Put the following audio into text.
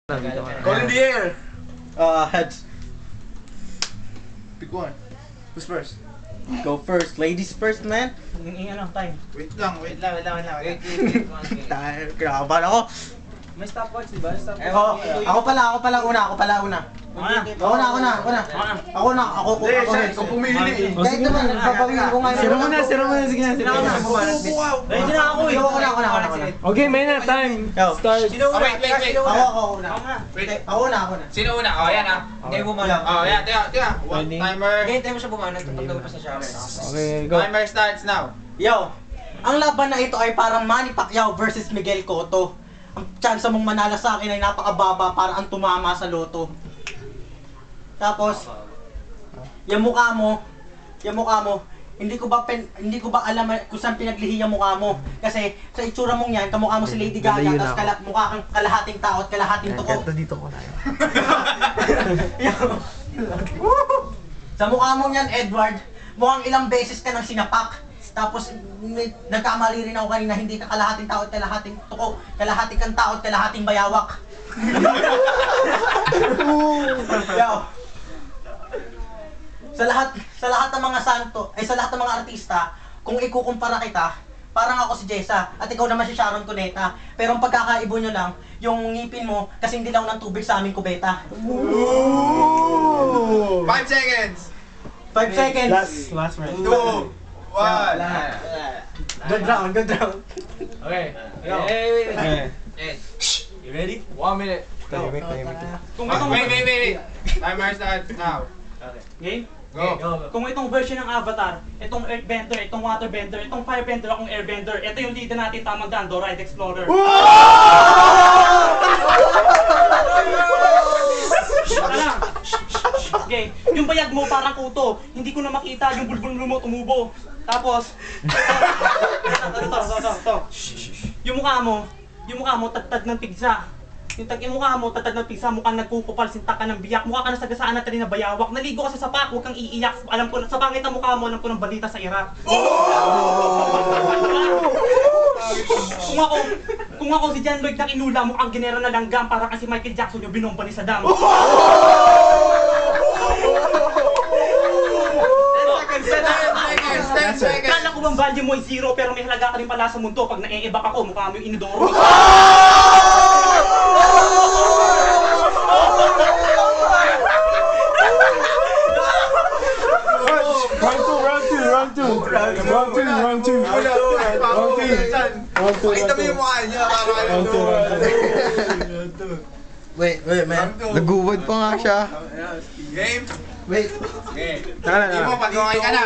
Call in the air. Heads. Pick one. Who's first? Go first. Ladies first, man. Ano, time. Wait lang. Wait lang. Tayo, grabe ako. May stopwatch, di ba? Ako pala una. Ako na. Ako Ikaw pumili. Kahit naman, papawin ko nga. Sino muna, sige na. Ready na ako eh. Ako na. Okay, may na, time. Yo. Start. Wait. Ako una. Ako na. Sino una? Oh, yan ah. Hindi mo muna. Oh, yan. Tiga. Ready? Timer. Hintay mo siya bumana. Tatagdaw pa sa shower. Okay, go. Timer starts now. Yo, ang laban na ito ay parang Manny Pacquiao versus Miguel Cotto. Ang chance mong manalo sa akin ay napakababa para ang tumama sa loto. Tapos, yung mukha mo, hindi ko ba alam kung saan pinaglihi yung mukha mo. Kasi sa itsura mong yan, kamukha mo si Lady Gaga, tapos mukha kang kalahating tao at kalahating tuko. dito ko na yun. Sa mukha mo yan, Edward, mukhang ilang beses ka nang sinapak. Tapos, nagkamali rin ako kanina, hindi ka kalahating tao at kalahating tuko, kalahating kang tao at kalahating bayawak. Yo. Sa lahat ng mga sa lahat ng mga artista, kung ikukumpara kita, parang ako si Jessa at ikaw naman si Sharon Cuneta. Pero ang pagkakaibo nyo lang, yung ngipin mo kasi hindi lang ng tubig sa aming kubeta. 5 seconds. 5 seconds. Last round. 2, 1. Good round. Okay. Okay. You ready? 1 minute. Wait. Wait. Timer starts now. Game? Go. Kung itong version ng Avatar, itong Earthbender, itong Waterbender, itong Firebender, akong Airbender, ito yung leader natin tamang daan, Ride Explorer. Alam. Okay, yung bayag mo parang kuto, hindi ko na makita yung bulbul mo tumubo. Tapos, ito. Yung mukha mo tagtag ng pigsa. Yung mukha mo, tatad ng pisa, mukhang nagkukupal, sinta ka ng biyak, mukha ka na sagasaan natin na bayawak, naligo ka sa sapak, huwag kang iiyak, alam ko, sa pangit ng mukha mo, alam ko ng balita sa Iraq. Kung ako si John Lloyd na kinula, mukhang ginera na langgam, para kasi Michael Jackson yung binomba ni Saddam. 10 seconds. Kala ko bang value mo ay zero, pero may halaga ka rin pala sa mundo, pag na-e-ebak ako, mukha mo yung inidoro. Round two. Pakita mo yung mukha niya para Round two. Wait, man. Naguwad pa nga siya. Game. Wait. Hindi mo pag-gawin ka na.